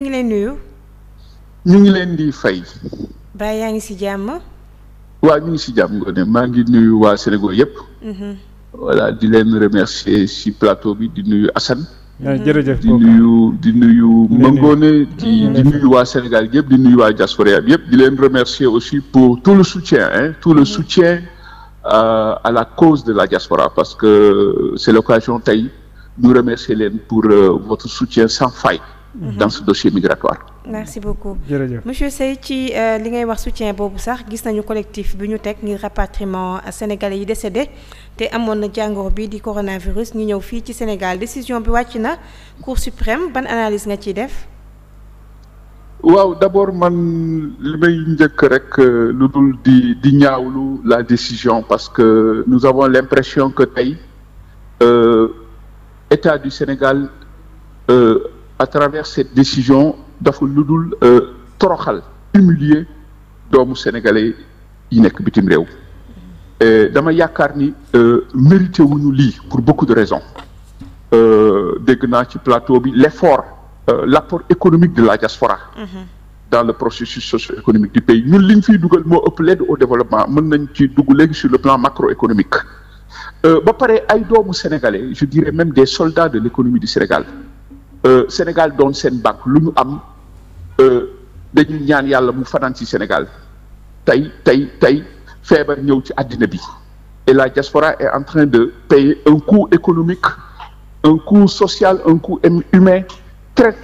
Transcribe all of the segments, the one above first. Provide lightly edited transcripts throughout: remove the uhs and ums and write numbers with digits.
ngi lay nuyu. ñu ngi leen di fay. Ba yaa ngi ci jàmm. waaw ñu ngi ci jàmm nga ne maa ngi nuyu waa Sénégal yëpp. voilà di leen remercier ci plateau bi di nuyu Assane. jërëjëf di nuyu Mangone di nuyu waa Sénégal yëpp di nuyu waa diaspora bi yëpp di leen remercier aussi pour tout le soutien à la cause de la diaspora parce que c'est l'occasion tey ñu remercier leen pour votre soutien sans faille. Dans ce dossier migratoire. Merci beaucoup. jërëjëf monsieur Seye ci li ngay wax soutien boobu sax gis nañu collectif bi ñu teg ngir rapatriement sénégalais yi décédé te amoon na jàngoro bi di coronavirus ñu ñëw fii ci Sénégal décision bi wàcc na Cour suprême ban analyse nga ciy def. waaw d'abord man li may njëkk rek lu dul di ñaawlu la décision parce que nous avons l'impression que tey État du Sénégal. À travers cette décision dafa lu dul toroxal humilier doomu sénégalais yi nekk bitim réew dama yaakaar ni mérité wuñu lii pour beaucoup de raisons dégg naa ci plateau bi l'apport économique de la diaspora dans le processus socio-économique du pays ñun li ñu fiy dugal moo ëpp l'aide au développement mën nañ ci dugg léegi sur le plan macroéconomique ba pare ay doomu sénégalais je dirais même des soldats de l'économie du Sénégal Sénégal doon seen banque lu ñu am dañuy ñaan yàlla mu fanaan ci Sénégal tey feebar ñëw ci àddina bi et la diaspora est en train de payer un coût économique un coût social un coût humain très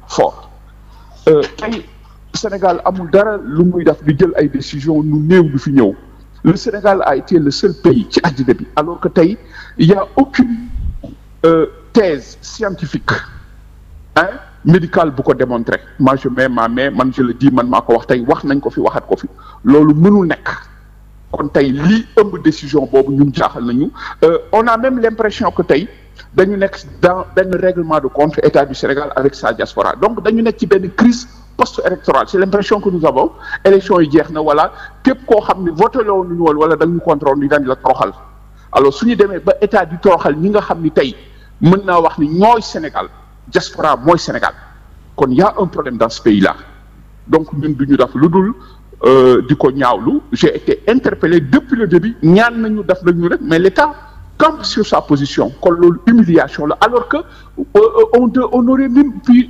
fort tey Sénégal amul dara lu muy def di jël ay décisions nu néew du fi ñëw le Sénégal a été le seul pays ci àddina bi alors que tey il y a aucune thèse scientifique médicale bu ko démontrer moi je mets ma main man je le dis man maa ko wax tey wax nañ ko fi waxat ko fi loolu mënul nekk kon tey lii ëmb décision boobu ñun jaaxal nañu on a même l'impression que tey dañu nekk dans benn règlement de compte État du Sénégal avec sa diaspora donc dañu nekk ci benn crise post-électorale c'est l'impression que nous avons élection yi jeex na wala képp koo xam ne voté la woon ñu woon wala dañu contrôle ni dañ la toroxal alors su ñu demee ba état di toroxal ñi nga xam ni tey mën naa wax ni ñooy Sénégal diaspora mooy Sénégal kon y a un problème dans ce pays-là donc ñun du ñu def lu dul di ko ñaawlu j'ai été interpellé depuis le début ñaan nañu def nañu rek mais l'État campe sur sa position kon loolu humiliation la alors que on aurait même pu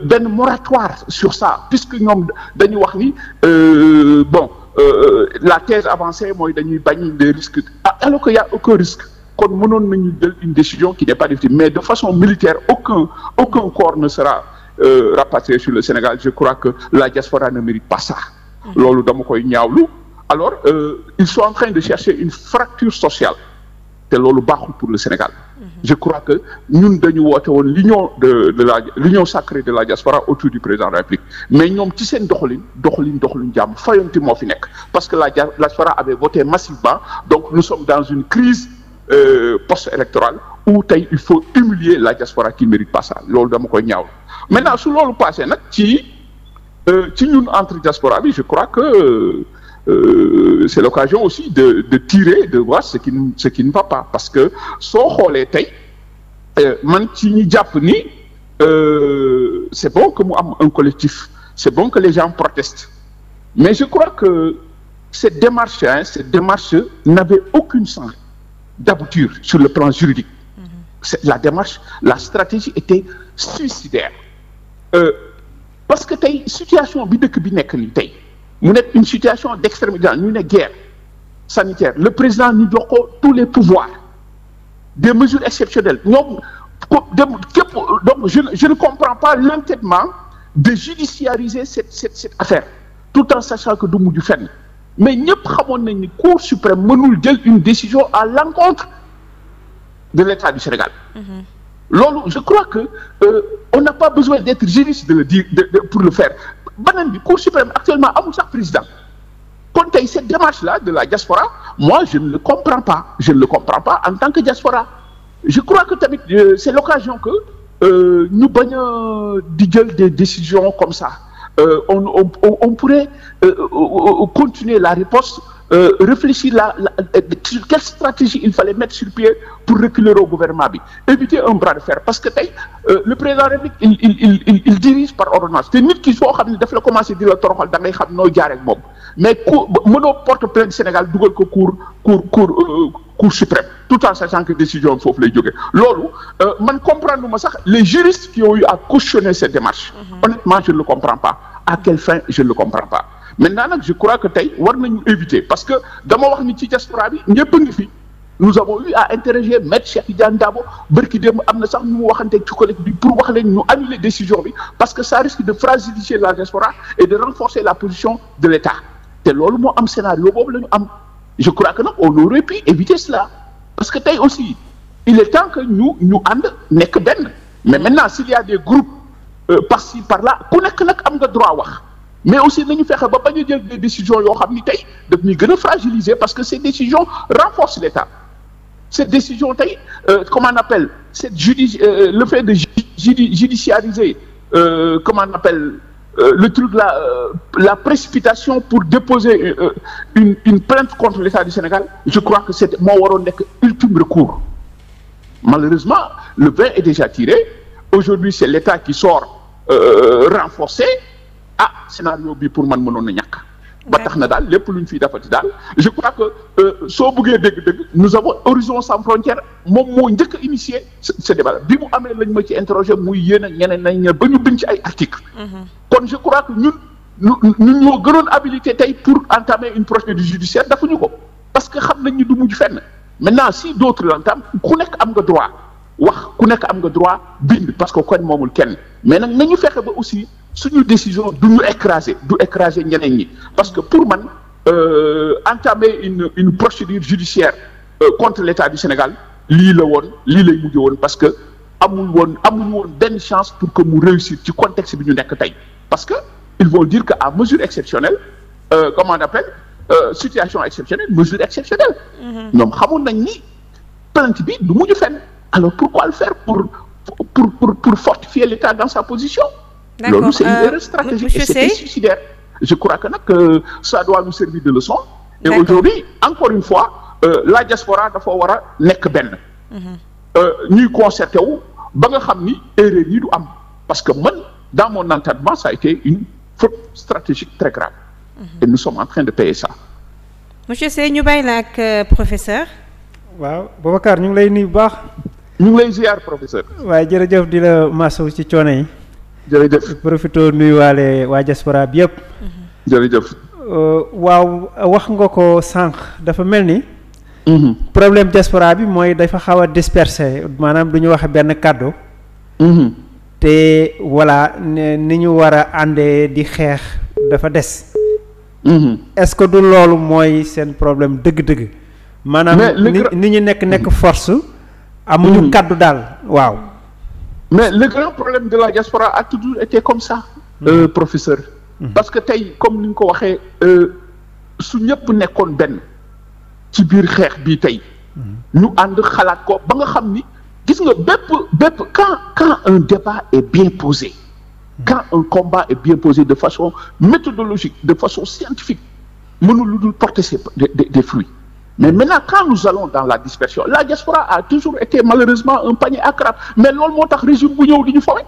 benn moratoire sur ça puisque ñoom dañu wax ni la thèse avancée mooy dañuy bañ des risques alors que y a aucun risque kon mënoon nañu jël une décision qui n'est pas définitive mais de façon militaire aucun corps ne sera rapatrié sur le Sénégal je crois que la diaspora ne mérite pas ça loolu dama koy ñaawlu alors ils sont en train de chercher une fracture sociale te loolu baaxul pour le Sénégal je crois que ñun dañu woote woon l'union sacrée de la diaspora autour du président de la République mais ñoom ci seen doxalin jàmm fayonti moo fi nekk parce que la diaspora avait voté massivement donc nous sommes dans une crise post-électorale où tey il faut humilier la diaspora qui mérite pas ça loolu dama koy ñaaw maintenant su loolu passé nag ci ñun entre diaspora bi je crois que c'est l'occasion aussi de tirer de voir ce qui ne va pas parce que soo xoolee tey man ci ñi jàpp ni c'est bon que mu am un collectif c'est bon que les gens protestent mais je crois que cette démarche n'avait aucune chance d'aboutir sur le plan juridique la stratégie était suicidaire parce que tey situation bi dëkk bi nekk nii tey mu nekk une situation d'extrémité ñu ne guerre sanitaire le président ñu jox ko tous les pouvoirs des mesures exceptionnelles ñoom donc je ne comprends pas l'entêtement de judiciariser cette affaire tout en sachant que du mujj fenn mais ñëpp xamoon nañ ni Cour suprême mënul jël une décision à l'encontre de l'État du Sénégal loolu je crois que on n'a pas besoin d'être juriste de le dire pour le faire beneen bi Cour suprême actuellement amul sax président kon tey cette démarche-là de la diaspora moi je ne le comprends pas en tant que diaspora je crois que tamit c'est l'occasion que ñu bañ a di jël des décisions comme ça on pourrait continuer la riposte réfléchir sur quelle stratégie il fallait mettre sur pied pour reculer au gouvernement bi éviter un bras de fer parce que tey le président de la République il dirige par ordonnance te nit ki soo xam ne daf la commencé di la toroxal da ngay xam nooy jaar ak moom mais mënoo porte plainte Sénégal dugal ko cour suprême tout en sachant que décision foofu lay jógee loolu man comprendre ma sax les juristes qui ont eu à cautionner cette démarche honnêtement je ne le comprends pas à quelle fin je ne le comprends pas maintenant nag je crois que tey war nañu éviter parce que dama wax ni ci diaspora bi ñëpp a ngi fi nous avons eu à interroger maître Cheikh Tidiane Dabo bërki démb am na sax ñu mu waxanteeg ci collectif bi pour wax leen ñu annuler décision bi parce que ça risque de fragiliser la diaspora et de renforcer la position de l'État te loolu moo am scénario boobu la ñu am je crois que nag on aurait pu éviter cela parce que tey aussi il est temps que ñu ànd nekk benn mais maintenant s'il y a des groupes par-ci par-là ku nekk nag am nga droit wax mais aussi nañu fexe ba bañ a jël des décisions yoo xam ni tey daf ñuy gën a fragiliser parce que ces décisions renforcent l'État cette décision tey comment on appelle le fait de judiciariser comment on appelle le truc là la précipitation pour déposer une plainte contre l'État du Sénégal je crois que c'est moo waroon nekk ultime recours malheureusement le vin est déjà tiré aujourd'hui c'est l'État qui sort renforcé scénario bi pour man mënoon na ñàkk ba tax na daal lépp lu ñu fiy defati daal je crois que soo bëggee dégg-dégg nous avons Horizon Sans Frontières moom moo njëkk a initier ce débat bi mu amee lañ ma ci interroger muy yéen ak ñeneen nañ ba ñu bind ci ay articles kon je crois que ñun ñoo gënoon habilité tey pour entamer une procédure judiciaire dafuñu ko parce que xam nañ ni du mujj fenn maintenant si d'autres l'entament ku nekk am nga droit wax ku nekk am nga droit bind parce que kon moomul kenn mais nag nañu fexe ba aussi suñu décision du écraser ñeneen ñi parce que pour man entamer une procédure judiciaire contre l'État du Sénégal lii lay mujj woon parce que amuñu woon benn chance pour que mu réussir ci contexte bi ñu nekk tey parce que ils vont dire que à mesure exceptionnelle comment on appelle situation exceptionnelle mesure exceptionnelle ñoom xamoon nañ ni plainte bi du mujj fenn alors pourquoi le faire pour fortifier l'État dans sa position loolu c'est une erreur stratégique et c'est suicidaire je crois que nag ça doit nous servir de leçon et aujourd'hui encore une fois la diaspora dafa war a nekk benn ñuy concerté wu ba nga xam ni erreur yi du am parce que man dans mon entendement ça a été une faute stratégique très grave et nous sommes en train de payer ça monsieur Seye ñu bàyyi la ak professeur waaw Boubacar ñu ngi lay nuyu bu baax ñu ngi lay ziar professeur waaye jërëjëf di la masawu ci coono yi jërëjëf profito nuyuwaale waa diaspora bi yëpp jërëjëf waaw wax nga ko sànq dafa mel ni problème diaspora bi mooy dafa xaw a dispersé maanaam du ñu wax benn kàddu te voilà ni ñu war a àndee di xeex dafa des est-ce que du loolu mooy seen problème dëgg-dëgg maanaam ni ñu nekk force amuñu kàddu daal waaw mais le grand problème de la diaspora a toujours été comme ça professeur parce que tey comme ni nga ko waxee su ñëpp nekkoon benn ci biir xeex bii tey ñu ànd xalaat ko ba nga xam ni gis nga bépp quand un débat est bien posé quand un combat est bien posé de façon méthodologique de façon scientifique mënul lu dul porter des fruits mais maintenant quand nous allons dans la dispersion la diaspora a toujours été malheureusement un panier à crabe mais loolu moo tax régime bu ñëw di ñu fowe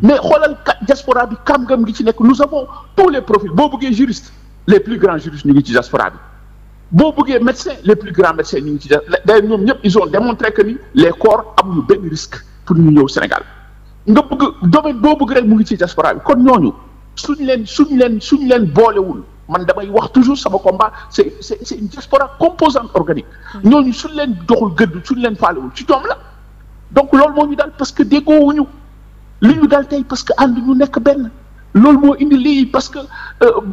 mais xoolal diaspora bi kam-gam gi ci nekk nous avons tous les profils boo bëggee juriste les plus grands juristes ñu ngi ci diaspora bi boo bëggee médecin les plus grands médecins ñu ngi ci d'ailleurs ñoom ñëpp ils ont démontré que ni les corps amuñu benn risque pour ñu ñëw Sénégal nga bëgg domaine boo bëgg rek mu ngi ci diaspora bi kon ñooñu suñ leen boolewul man damay wax toujours sama combat c'est une diaspora composante organique ñooñu suñ leen joxul gëdd suñ leen faalewul ci ñoom la donc loolu moo ñu dal parce que déggoowuñu li ñu dal tey parce que ànd ñu nekk benn loolu moo indi lii parce que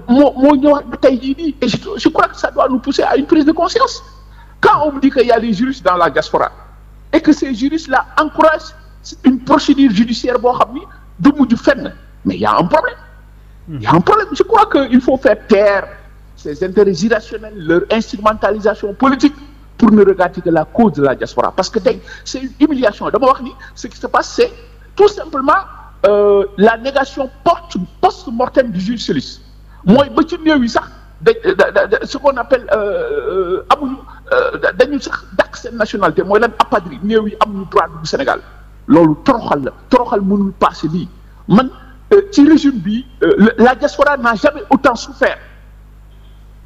moo ñëwaat ba tey jii nii et je crois que ça doit nous pousser à une prise de conscience quand on me dit qu'il y a des juristes dans la diaspora et que ces juristes là encouragent une procédure judiciaire boo xam ni du mujj fenn mais il y a un problème il y a un problème je crois que il faut faire taire ces intérêts irrationnels leur instrumentalisation politique pour ne regarder que la cause de la diaspora parce que tey c'est une humiliation dama wax ni ce qui se passe c'est tout simplement la négation post-mortem du juge Sélis mooy ba ci néew yi sax ce qu'on appelle amuñu dañu sax dàq seen nationalité mooy lan apadri néew yi amuñu droit du Sénégal loolu toroxal mënul passé lii man ci régime bi la diaspora n'a jamais autant souffert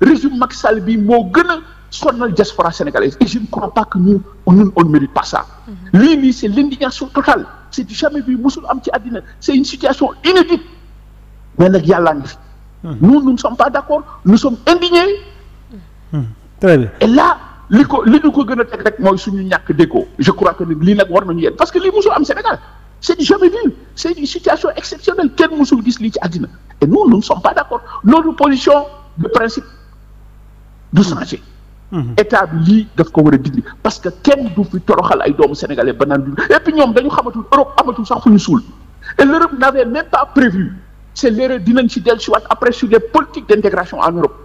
régime Macky Sall bi moo gën a sonal diaspora sénégalaise et je ne crois pas que ñun on ne mérite pas ça. lii nii c'est l'indignation totale c'est du jamais vu musul am ci àddina c'est une situation inédite mais nag yàllaa ngi fi. nous ne sommes pas d'accord nous sommes indignés. très bien et là li ñu ko gën a teg rek mooy suñu ñàkk déggoo je crois que lii nag war nañu yéen parce que lii musul am Sénégal c'est du jamais vu c'est une situation exceptionnelle kenn musul gis lii ci àddina et nous ne sommes pas d'accord notre position de principe du changer. état bi lii daf ko war a dindi parce que kenn du fi toroxal ay doomu sénégalais ba naan et puis ñoom dañu xamatul Europe amatul sax fu ñu suul et l'Europe n'avait même pas prévu c'est l'erreur dinañ ci dellusiwaat après sur les politiques d'intégration en Europe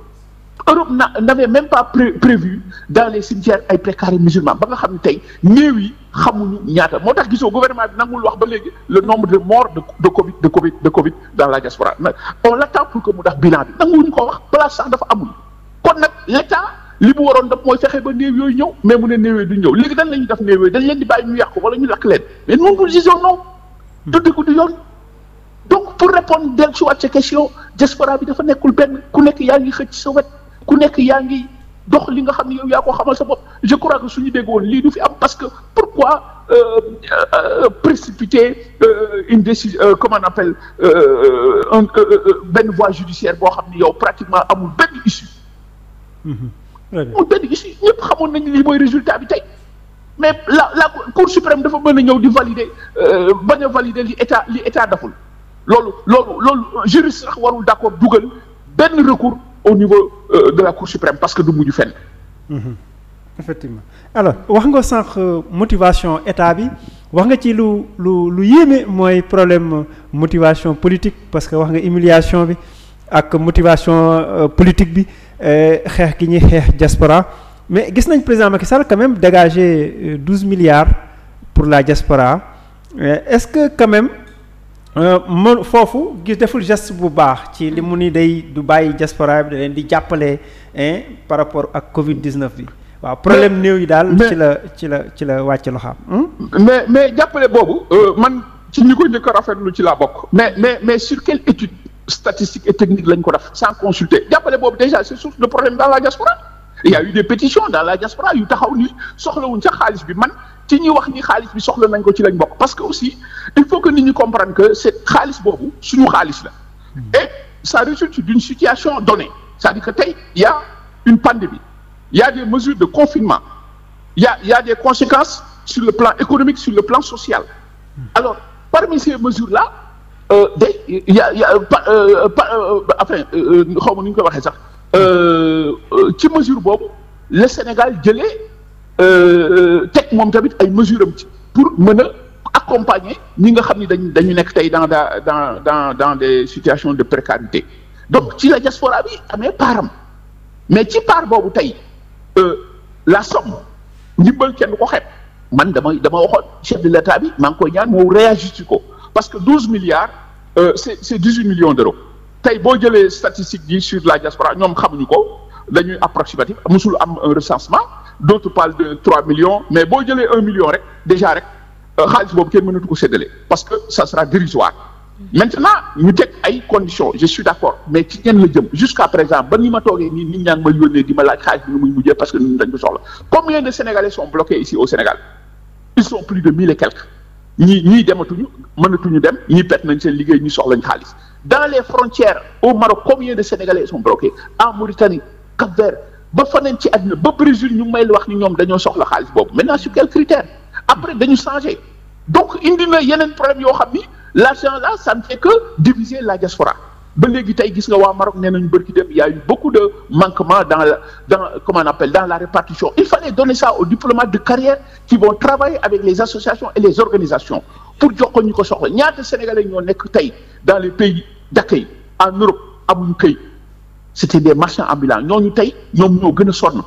n'avait même pas prévu dans les cimetières ay précaires musulmans ba nga xam ne tey néew yi xamuñu ñaata moo tax gisoo gouvernement bi nangul wax ba léegi le nombre de morts de Covid dans la diaspora on l'attend pour que mu def bilan bi nanguwuñu ko wax place sax dafa amul kon nag l'État li mu waroon def mooy fexe ba néew yooyu ñëw mais mu ne néew yooyu du ñëw léegi dañ la ñuy def néew yooyu dañ leen di bàyyi ñu yàqu wala ñu lakk leen mais nous disons non tuddi ko du yoon donc pour répondre del ci waat sa question diaspora bi dafa nekkul benn ku nekk yaa ngi xëcc sa wet ku nekk yaa ngi dox li nga xam ne yow yaa ko xamal sa bopp je crois que suñu déggoon lii du fi am parce que pourquoi précipiter une décision comment on appelle benn voie judiciaire boo xam ne yow pratiquement amul benn issue amul benn issue ñëpp xamoon nañu lii mooy résultat bi tey mais la Cour suprême dafa mën a ñëw di valider bañ a valider li état daful loolu juriste sax warul d'accord dugal benn recours au niveau de la Cour suprême parce que du mujj fenn. effectivement alors wax nga sànq motivation état bi wax nga ci lu yéeme mooy problème motivation politique parce que wax nga humiliation bi ak motivation politique bi xeex gi ñuy xeex diaspora mais gis nañ président Macky Sall quand même dégager 12 milliards pour la diaspora est-ce que quand même foofu gis deful geste bu baax ci li mu ni day du bàyyi diaspora bi da leen di jàppale par rapport ak Covid-19 bi waaw problème néew yi daal ci la wàcc loxaam. mais jàppale boobu man ci ñi ko njëkk a rafetlu ci laa bokk. mais sur quelle étude statistique et technique lañ ko def sans consulter jàppale boobu déjà c'est source de problème dans la diaspora il y a eu des pétitions dans la diaspora yu taxaw ni soxlawuñ sax xaalis bi man. ci ñi wax ni xaalis bi soxla nañ ko ci lañ bokk parce que aussi il faut que nit ñi comprendre que c'est xaalis boobu suñu xaalis la et ça résulte d'une situation donnée c'est-à-dire que tey il y a une pandémie il y a des mesures de confinement il y a des conséquences sur le plan économique sur le plan social alors parmi ces mesures là il y a enfin xaw ma nu ñu koy waxee sax ci mesure boobu le Sénégal jëlee teg moom tamit ay mesures am ci pour mën a accompagner ñi nga xam ni dañu nekk tey dans des situations de précarité donc ci la diaspora bi amee paaram mais ci part boobu tey la somme ndimbal kenn du ko xeeb man dama waxoon chef de l'État bi maa ngi koy ñaan moo réagir ci ko parce que 12 milliards c'est 18 millions d'euros tey boo jëlee statistique yi sur la diaspora ñoom xamuñu ko dañuy approximatif musul am un recensement d'autres parlent de 3 millions mais boo jëlee 1 million rek déjà rek xaalis boobu kenn mënatu ko séddale parce que ça sera dérisoire maintenant ñu teg ay conditions je suis d'accord mais ci ñenn la jëm jusqu'à présent ba ni ma toogee nii nit ñaa ngi ma yónnee di ma laaj xaalis bi nu muy mujjee parce que ñun dañ ko soxla combien de Sénégalais sont bloqués ici au Sénégal ils sont plus de 1000 et quelques ñii dematuñu mënatuñu dem ñii perte nañ seen liggéey ñi soxlañ xaalis dans les frontières au Maroc combien de Sénégalais sont bloqués en Mauritanie Cap-Vert ba faneen ci àddina ba Brésil ñu may la wax ni ñoom dañoo soxla xaalis boobu maintenant sur quels critères après dañu changer donc indi na yeneen problème yoo xam ni l'argent là ça ne fait que diviser la diaspora ba léegi tey gis nga waa Maroc nee nañu bërki dem il y a eu beaucoup de manquements dans comment on appelle dans la répartition il fallait donner ça aux diplomates de carrière qui vont travailler avec les associations et les organisations pour jox ko ñu ko soxla ñaata Sénégalais ñoo nekk tey dans les pays d'accueil en Europe amuñu këy c'était des marchands ambulants ñooñu tey ñoom ñoo gën a sonn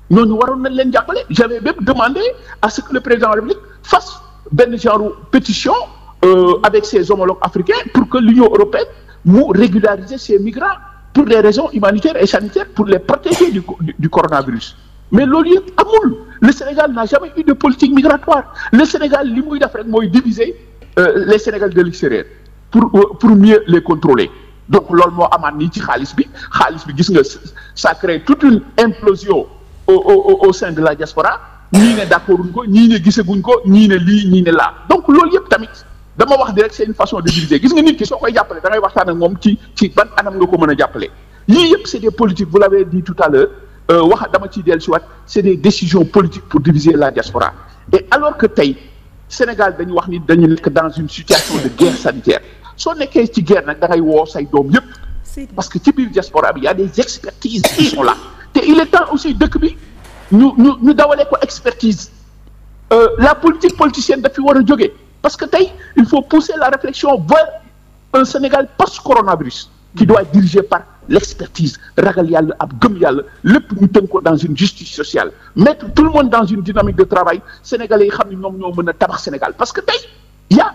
ñooñu waroon nañ leen jàppale j'avais même demandé à ce que le président de la République fasse benn genre pétition avec ses homologues africains pour que l'Union européenne mu régulariser ces migrants pour des raisons humanitaires et sanitaires pour les protéger du coronavirus mais loolu yëpp amul le Sénégal n'a jamais eu de politique migratoire le Sénégal li muy def rek mooy diviser les Sénégalais de l'extérieur pour mieux les contrôler donc loolu moo amaat nii ci xaalis bi gis nga ça crée toute une implosion au sein de la diaspora ñii ne d'accorduñ ko ñii ne gisaguñ ko ñii ne lii ñii ne laa donc loolu yëpp tamit dama wax di rek c'est une façon de diviser gis nga nit ki soo koy jàppale da ngay waxtaan ak moom ci ban anam nga ko mën a jàppale yii yëpp c'est des politiques vous l'avez dit tout à l'heure dama ciy dellu si waat c'est des décisions politiques pour diviser la diaspora et alors que tey Sénégal dañu wax ni dañu nekk dans une situation de guerre sanitaire soo nekkee ci guerre nag da ngay woo say doom yëpp parce que ci biir diaspora bi y a des expertises qui sont là te il est temps aussi dëkk bi ñu dawalee ko expertise la politique politicienne daf fi war a jógee parce que tey il faut pousser la réflexion vers un Sénégal post-coronavirus qui doit être dirigé par l'expertise ragal yàlla ab gëm yàlla lépp ñu tënk ko dans une justice sociale mettre tout le monde dans une dynamique de travail sénégalais yi xam ne ñoom ñoo mën a tabax Sénégal parce que tey y a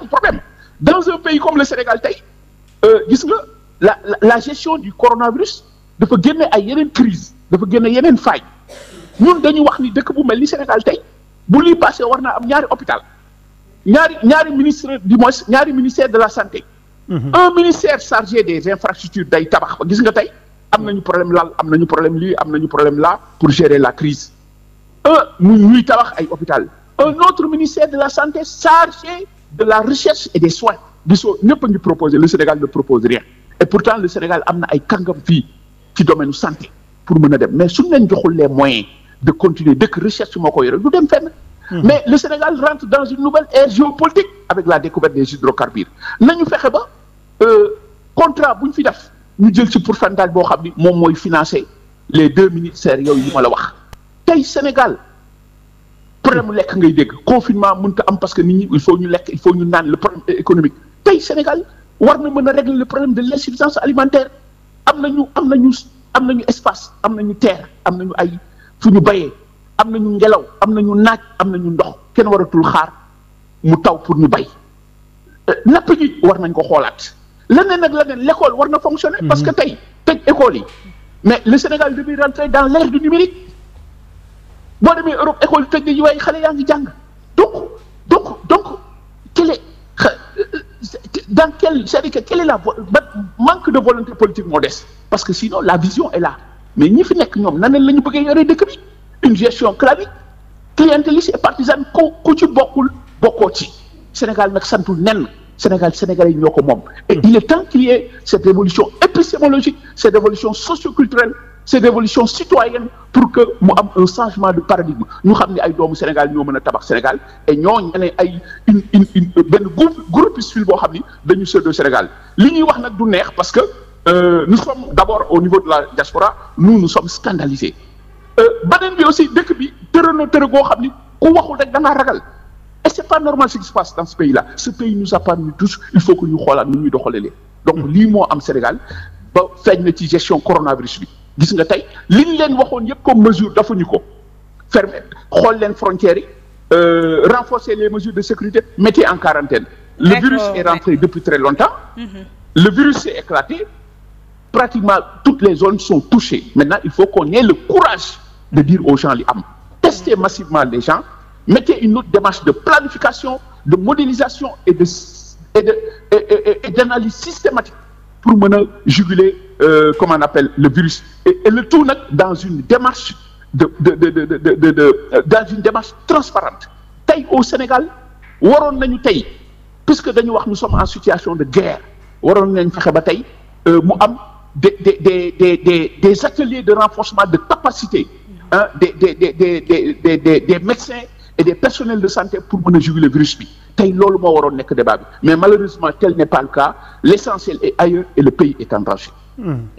un problème dans un pays comme le Sénégal tey gis nga la gestion du coronavirus dafa génne ay yeneen crise dafa génne yeneen failles ñun dañu wax ni dëkk bu mel ni Sénégal tey bu lii passé war naa am ñaari hôpital ñaari ministre du moins ñaari ministère de la santé un ministère chargé des infrastructures day tabax ba gis nga tey am nañu problème lal am nañu problème lii am nañu problème là pour gérer la crise ñuy tabax ay hôpital un autre ministère de la santé chargé de la recherche et des soins gisoo ñëpp a ngi proposé le Sénégal ne propose rien et pourtant le Sénégal am na ay kàngam fii ci domaine santé pour mën a dem mais suñu leen joxul les moyens de continuer dëkk recherche moo ko yore du dem fenn mais le Sénégal rentre dans une nouvelle ère géopolitique avec la découverte des hydrocarbures nañu fexe ba contrat bu ñu fi def ñu jël ci pourcentage boo xam ni moom mooy financer les 2 ministères yooyu yi ma la wax tey Sénégal problème mu lekk ngay dégg confinement mënut a am parce que nit ñi il faut ñu lekk il faut ñu naan le problème économique tey Sénégal war na mën a régler le problème de l'insuffisance alimentaire am nañu espace am nañu terre am nañu ay fu ñu bayee am nañu ngelaw am nañu naaj am nañu ndox kenn waratul xaar mu taw pour ñu bay napp ji war nañ ko xoolaat leneen ak leneen l'école war na fonctionner parce que tey tëj école yi mais le Sénégal devait rentrer dans l'ère du numérique boo demee Europe école yi tëj nañu waaye xale yaa ngi jàng donc quel est dans c'est-à-dire que quelle est la manque de volonté politique moo des parce que sinon la vision est là mais ñi fi nekk ñoom nan la ñu bëggee yore dëkk bi une gestion clavique clientéliste et partisane ku ci bokkoo ci Sénégal nag santul nen Sénégalais yi ñoo ko moom et il est temps qu'il y ait cette révolution épistémologique cette révolution socioculturelle cette révolution citoyenne pour que mu am un changement de paradigme ñu xam ne ay doomu Sénégal ñoo mën a tabax Sénégal et ñoo ñene ay une benn groupuscule boo xam ni dañu séddoo Sénégal li ñuy wax nag du neex parce que nous sommes d'abord au niveau de la diaspora nous sommes scandalisés beneen bi aussi dëkk bi tërë goo xam ni ku waxul rek da ngaa ragal et c'est pas normal ce qui se passe dans ce pays-là ce pays nous appartient tous il faut que ñu xoolaat nu ñuy doxalee donc lii moo am Sénégal ba feeñ na ci gestion coronavirus bi gis nga tey li ñu leen waxoon yëpp comme mesure dafuñu ko fermer xool leen frontières yi renforcer les mesures de sécurité mettez en quarantaine le virus est rentré depuis très longtemps le virus s'est éclaté pratiquement toutes les zones sont touchées maintenant il faut qu'on ait le courage de dire aux gens li am tester massivement les gens mettez une autre démarche de planification de modélisation et d'analyse systématique pour mën a juguler comment on appelle le virus et le tout nag dans une démarche dans une démarche transparente tey au Sénégal waroon nañu tey puisque dañu wax nous sommes en situation de guerre waroon nañu fexe ba tey mu am des ateliers de renforcement de capacité des médecins et des personnels de santé pour mën a juguler virus bi tey loolu moo waroon nekk débat bi mais malheureusement tel n'est pas le cas l'essentiel est ailleurs et le pays est en danger.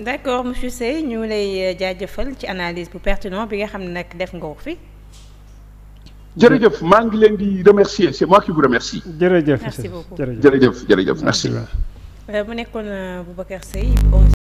D'accord monsieur Seye ñu lay jaajëfal ci analyse bu pertinent bi nga xam ne nag def nga ko fi. jërëjëf maa ngi leen di remercier c'est moi qui vous remercie. jërëjëf merci beaucoup jërëjëf merci. mu nekkoon Boubacar Seye.